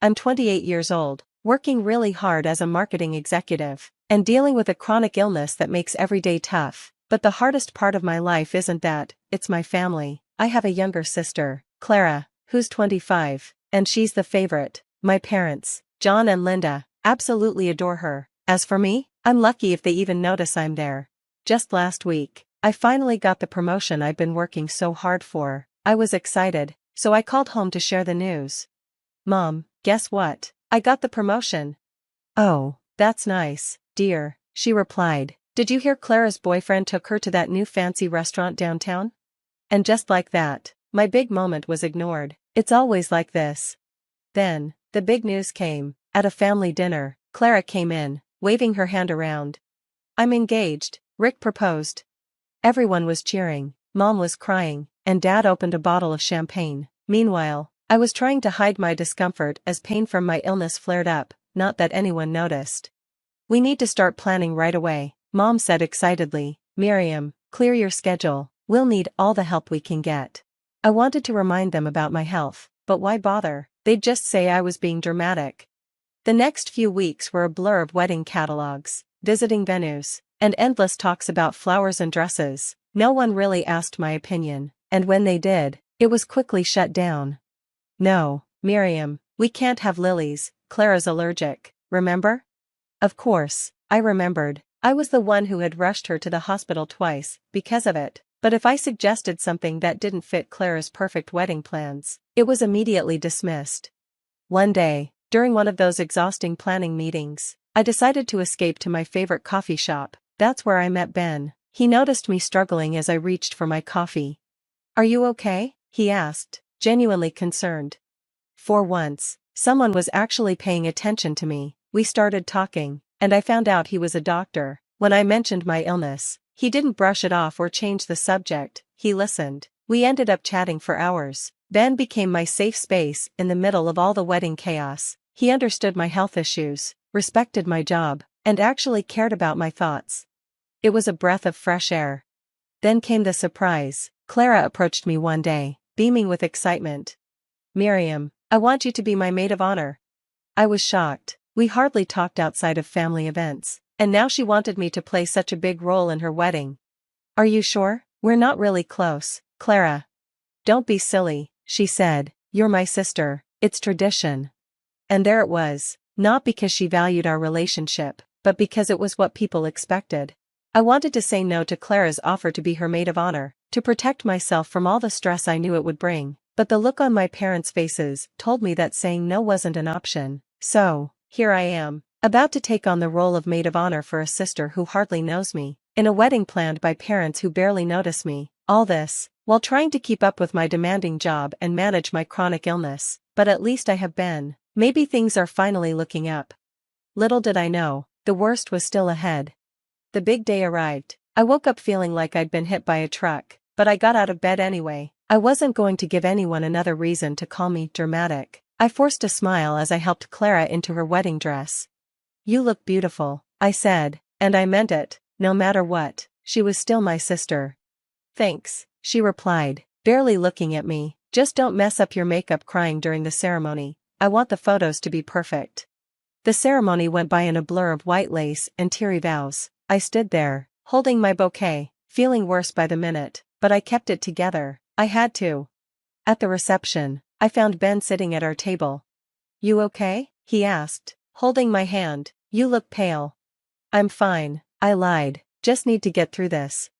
I'm 28 years old, working really hard as a marketing executive, and dealing with a chronic illness that makes every day tough. But the hardest part of my life isn't that, it's my family. I have a younger sister, Clara, who's 25, and she's the favorite. My parents, John and Linda, absolutely adore her. As for me, I'm lucky if they even notice I'm there. Just last week, I finally got the promotion I've been working so hard for. I was excited, so I called home to share the news. Mom, guess what? I got the promotion. Oh, that's nice, dear, she replied. Did you hear Clara's boyfriend took her to that new fancy restaurant downtown? And just like that, my big moment was ignored. It's always like this. Then, the big news came. At a family dinner, Clara came in, waving her hand around. I'm engaged, Rick proposed. Everyone was cheering, Mom was crying, and Dad opened a bottle of champagne. Meanwhile, I was trying to hide my discomfort as pain from my illness flared up, not that anyone noticed. We need to start planning right away, Mom said excitedly. Miriam, clear your schedule, we'll need all the help we can get. I wanted to remind them about my health, but why bother? They'd just say I was being dramatic. The next few weeks were a blur of wedding catalogs, visiting venues, and endless talks about flowers and dresses. No one really asked my opinion, and when they did, it was quickly shut down. No, Miriam, we can't have lilies, Clara's allergic, remember? Of course, I remembered. I was the one who had rushed her to the hospital twice, because of it. But if I suggested something that didn't fit Clara's perfect wedding plans, it was immediately dismissed. One day, during one of those exhausting planning meetings, I decided to escape to my favorite coffee shop. That's where I met Ben. He noticed me struggling as I reached for my coffee. Are you okay? He asked, genuinely concerned. For once, someone was actually paying attention to me. We started talking, and I found out he was a doctor. When I mentioned my illness, he didn't brush it off or change the subject, he listened. We ended up chatting for hours. Ben became my safe space in the middle of all the wedding chaos. He understood my health issues, respected my job, and actually cared about my thoughts. It was a breath of fresh air. Then came the surprise. Clara approached me one day, beaming with excitement. Miriam, I want you to be my maid of honor. I was shocked. We hardly talked outside of family events, and now she wanted me to play such a big role in her wedding. Are you sure? We're not really close, Clara. Don't be silly, she said. You're my sister, it's tradition. And there it was, not because she valued our relationship, but because it was what people expected. I wanted to say no to Clara's offer to be her maid of honor, to protect myself from all the stress I knew it would bring, but the look on my parents' faces told me that saying no wasn't an option. So, here I am, about to take on the role of maid of honor for a sister who hardly knows me, in a wedding planned by parents who barely notice me. All this, while trying to keep up with my demanding job and manage my chronic illness. But at least I have Ben. Maybe things are finally looking up. Little did I know, the worst was still ahead. The big day arrived. I woke up feeling like I'd been hit by a truck, but I got out of bed anyway. I wasn't going to give anyone another reason to call me dramatic. I forced a smile as I helped Clara into her wedding dress. You look beautiful, I said, and I meant it. No matter what, she was still my sister. Thanks, she replied, barely looking at me. Just don't mess up your makeup crying during the ceremony. I want the photos to be perfect. The ceremony went by in a blur of white lace and teary vows. I stood there, holding my bouquet, feeling worse by the minute, but I kept it together. I had to. At the reception, I found Ben sitting at our table. You okay? He asked, holding my hand. You look pale. I'm fine, I lied. Just need to get through this.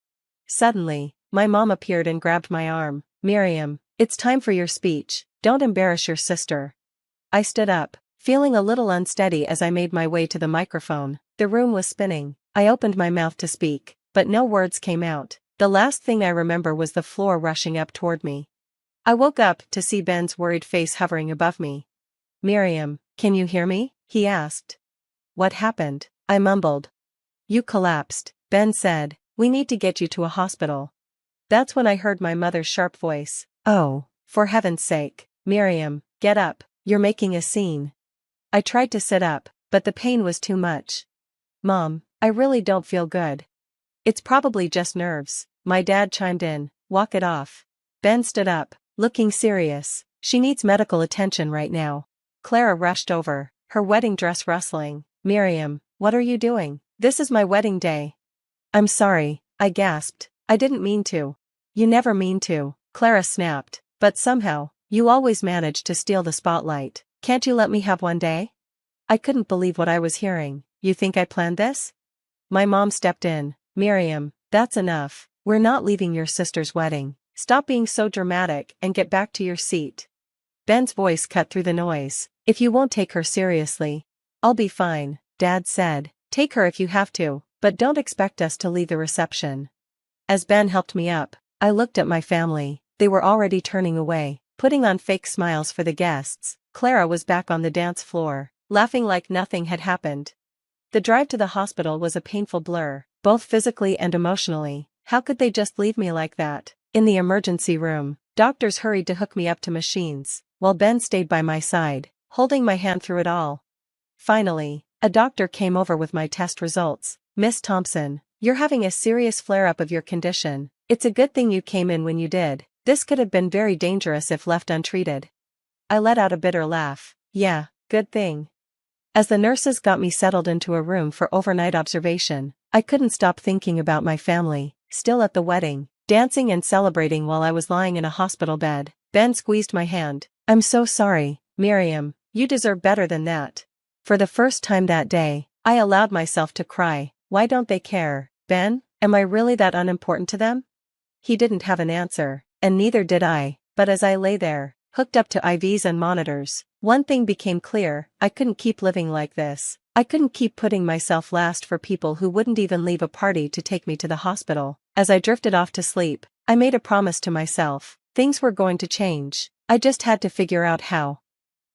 Suddenly, my mom appeared and grabbed my arm. Miriam, it's time for your speech. Don't embarrass your sister. I stood up, feeling a little unsteady as I made my way to the microphone. The room was spinning. I opened my mouth to speak, but no words came out. The last thing I remember was the floor rushing up toward me. I woke up to see Ben's worried face hovering above me. Miriam, can you hear me? He asked. What happened? I mumbled. You collapsed, Ben said. We need to get you to a hospital. That's when I heard my mother's sharp voice. Oh, for heaven's sake, Miriam, get up, you're making a scene. I tried to sit up, but the pain was too much. Mom, I really don't feel good. It's probably just nerves, my dad chimed in. Walk it off. Ben stood up, looking serious. She needs medical attention right now. Clara rushed over, her wedding dress rustling. Miriam, what are you doing? This is my wedding day. I'm sorry, I gasped. I didn't mean to. You never mean to, Clara snapped, but somehow, you always manage to steal the spotlight. Can't you let me have one day? I couldn't believe what I was hearing. You think I planned this? My mom stepped in. Miriam, that's enough. We're not leaving your sister's wedding. Stop being so dramatic and get back to your seat. Ben's voice cut through the noise. If you won't take her seriously, I'll be fine, Dad said. Take her if you have to, but don't expect us to leave the reception. As Ben helped me up, I looked at my family. They were already turning away, putting on fake smiles for the guests. Clara was back on the dance floor, laughing like nothing had happened. The drive to the hospital was a painful blur, both physically and emotionally. How could they just leave me like that? In the emergency room, doctors hurried to hook me up to machines, while Ben stayed by my side, holding my hand through it all. Finally, a doctor came over with my test results. Miss Thompson, you're having a serious flare-up of your condition. It's a good thing you came in when you did. This could have been very dangerous if left untreated. I let out a bitter laugh. Yeah, good thing. As the nurses got me settled into a room for overnight observation, I couldn't stop thinking about my family, still at the wedding, dancing and celebrating while I was lying in a hospital bed. Ben squeezed my hand. I'm so sorry, Miriam, you deserve better than that. For the first time that day, I allowed myself to cry. Why don't they care, Ben? Am I really that unimportant to them? He didn't have an answer, and neither did I, but as I lay there, hooked up to IVs and monitors, one thing became clear: I couldn't keep living like this. I couldn't keep putting myself last for people who wouldn't even leave a party to take me to the hospital. As I drifted off to sleep, I made a promise to myself. Things were going to change. I just had to figure out how.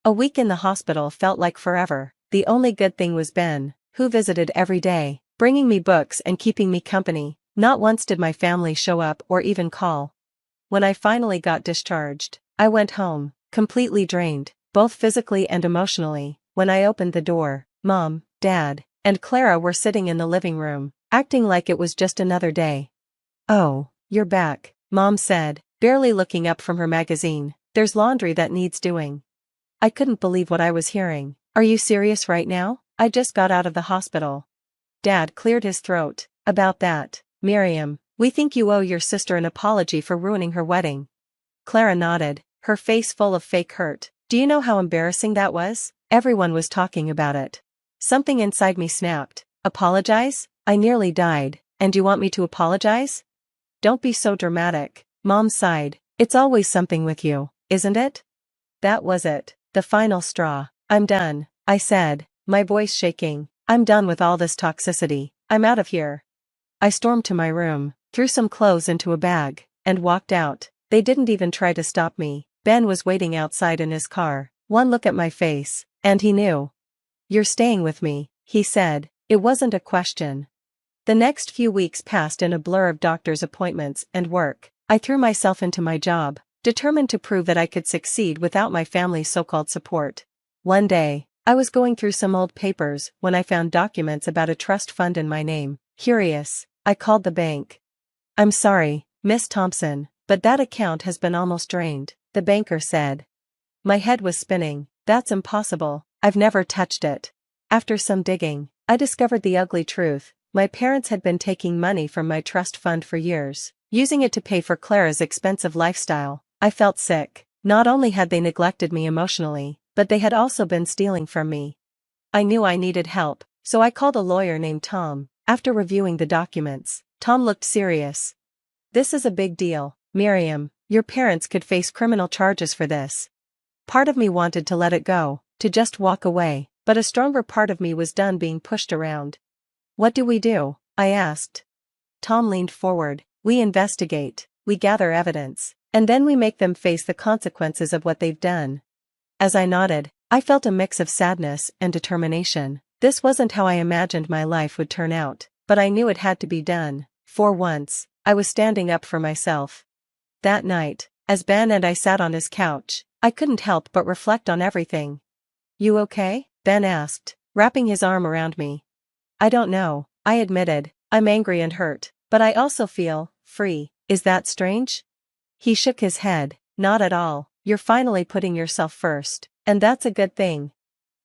A week in the hospital felt like forever. The only good thing was Ben, who visited every day, bringing me books and keeping me company. Not once did my family show up or even call. When I finally got discharged, I went home, completely drained, both physically and emotionally. When I opened the door, Mom, Dad, and Clara were sitting in the living room, acting like it was just another day. Oh, you're back, Mom said, barely looking up from her magazine. There's laundry that needs doing. I couldn't believe what I was hearing. Are you serious right now? I just got out of the hospital. Dad cleared his throat. About that, Miriam, we think you owe your sister an apology for ruining her wedding. Clara nodded, her face full of fake hurt. Do you know how embarrassing that was? Everyone was talking about it. Something inside me snapped. Apologize? I nearly died, and you want me to apologize? Don't be so dramatic, Mom sighed. It's always something with you, isn't it? That was it, the final straw. I'm done, I said, my voice shaking. I'm done with all this toxicity. I'm out of here. I stormed to my room, threw some clothes into a bag, and walked out. They didn't even try to stop me. Ben was waiting outside in his car. One look at my face, and he knew. You're staying with me, he said. It wasn't a question. The next few weeks passed in a blur of doctor's appointments and work. I threw myself into my job, determined to prove that I could succeed without my family's so-called support. One day, I was going through some old papers when I found documents about a trust fund in my name. Curious, I called the bank. I'm sorry, Miss Thompson, but that account has been almost drained, the banker said. My head was spinning. That's impossible. I've never touched it. After some digging, I discovered the ugly truth. My parents had been taking money from my trust fund for years, using it to pay for Clara's expensive lifestyle. I felt sick. Not only had they neglected me emotionally, but they had also been stealing from me. I knew I needed help, so I called a lawyer named Tom. After reviewing the documents, Tom looked serious. This is a big deal, Miriam. Your parents could face criminal charges for this. Part of me wanted to let it go, to just walk away, but a stronger part of me was done being pushed around. What do we do? I asked. Tom leaned forward. We investigate, we gather evidence, and then we make them face the consequences of what they've done. As I nodded, I felt a mix of sadness and determination. This wasn't how I imagined my life would turn out, but I knew it had to be done. For once, I was standing up for myself. That night, as Ben and I sat on his couch, I couldn't help but reflect on everything. You okay? Ben asked, wrapping his arm around me. I don't know, I admitted. I'm angry and hurt, but I also feel free. Is that strange? He shook his head. Not at all. You're finally putting yourself first. And that's a good thing.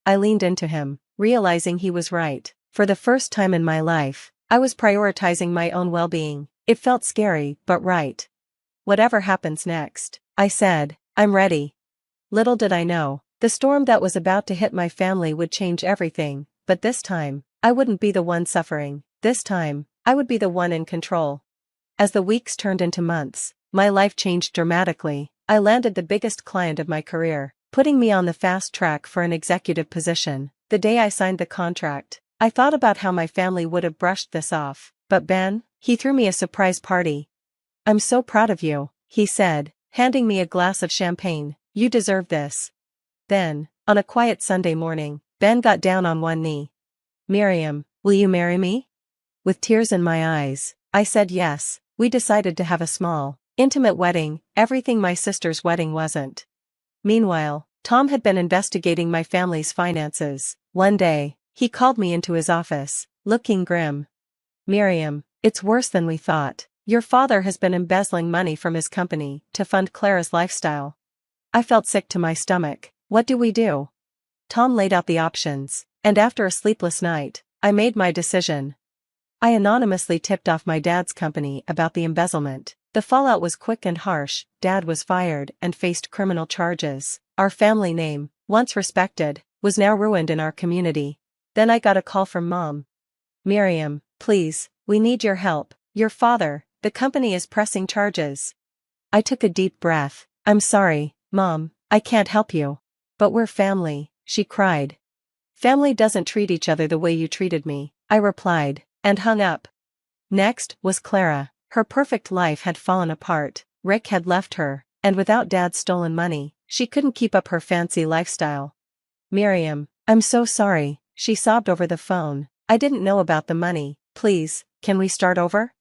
I leaned into him, realizing he was right. For the first time in my life, I was prioritizing my own well-being. It felt scary, but right. Whatever happens next, I said, I'm ready. Little did I know, the storm that was about to hit my family would change everything, but this time, I wouldn't be the one suffering. This time, I would be the one in control. As the weeks turned into months, my life changed dramatically. I landed the biggest client of my career, putting me on the fast track for an executive position. The day I signed the contract, I thought about how my family would have brushed this off, but Ben, he threw me a surprise party. I'm so proud of you, he said, handing me a glass of champagne. You deserve this. Then, on a quiet Sunday morning, Ben got down on one knee. Miriam, will you marry me? With tears in my eyes, I said yes. We decided to have a small, intimate wedding, everything my sister's wedding wasn't. Meanwhile, Tom had been investigating my family's finances. One day, he called me into his office, looking grim. Miriam, it's worse than we thought. Your father has been embezzling money from his company to fund Clara's lifestyle. I felt sick to my stomach. What do we do? Tom laid out the options, and after a sleepless night, I made my decision. I anonymously tipped off my dad's company about the embezzlement. The fallout was quick and harsh. Dad was fired and faced criminal charges. Our family name, once respected, was now ruined in our community. Then I got a call from Mom. Miriam, please, we need your help. Your father, the company is pressing charges. I took a deep breath. I'm sorry, Mom, I can't help you. But we're family, she cried. Family doesn't treat each other the way you treated me, I replied, and hung up. Next was Clara. Her perfect life had fallen apart. Rick had left her, and without Dad's stolen money, she couldn't keep up her fancy lifestyle. Miriam, I'm so sorry, she sobbed over the phone. I didn't know about the money. Please, can we start over?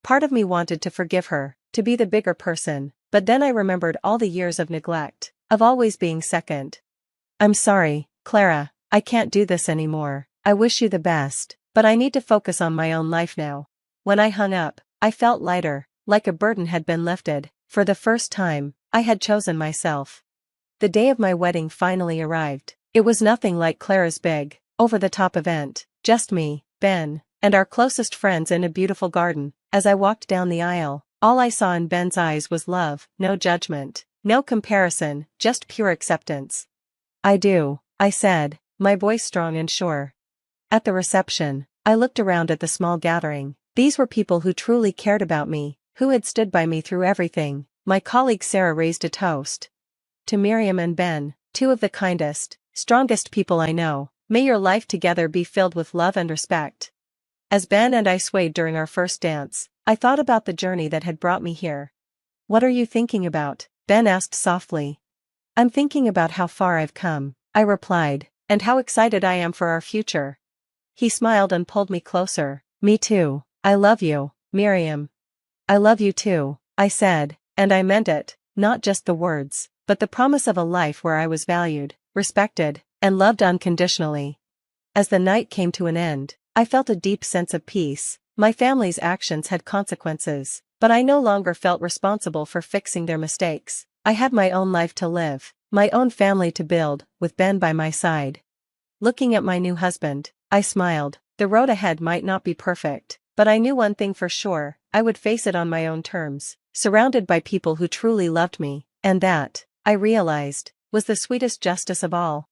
Part of me wanted to forgive her, to be the bigger person, but then I remembered all the years of neglect, of always being second. I'm sorry, Clara, I can't do this anymore. I wish you the best, but I need to focus on my own life now. When I hung up, I felt lighter, like a burden had been lifted. For the first time, I had chosen myself. The day of my wedding finally arrived. It was nothing like Clara's big, over-the-top event, just me, Ben, and our closest friends in a beautiful garden. As I walked down the aisle, all I saw in Ben's eyes was love, no judgment, no comparison, just pure acceptance. I do, I said, my voice strong and sure. At the reception, I looked around at the small gathering. These were people who truly cared about me, who had stood by me through everything. My colleague Sarah raised a toast. To Miriam and Ben, two of the kindest, strongest people I know, may your life together be filled with love and respect. As Ben and I swayed during our first dance, I thought about the journey that had brought me here. What are you thinking about? Ben asked softly. I'm thinking about how far I've come, I replied, and how excited I am for our future. He smiled and pulled me closer. Me too. I love you, Miriam. I love you too, I said, and I meant it, not just the words, but the promise of a life where I was valued, respected, and loved unconditionally. As the night came to an end, I felt a deep sense of peace. My family's actions had consequences, but I no longer felt responsible for fixing their mistakes. I had my own life to live, my own family to build, with Ben by my side. Looking at my new husband, I smiled. The road ahead might not be perfect, but I knew one thing for sure, I would face it on my own terms, surrounded by people who truly loved me, and that, I realized, was the sweetest justice of all.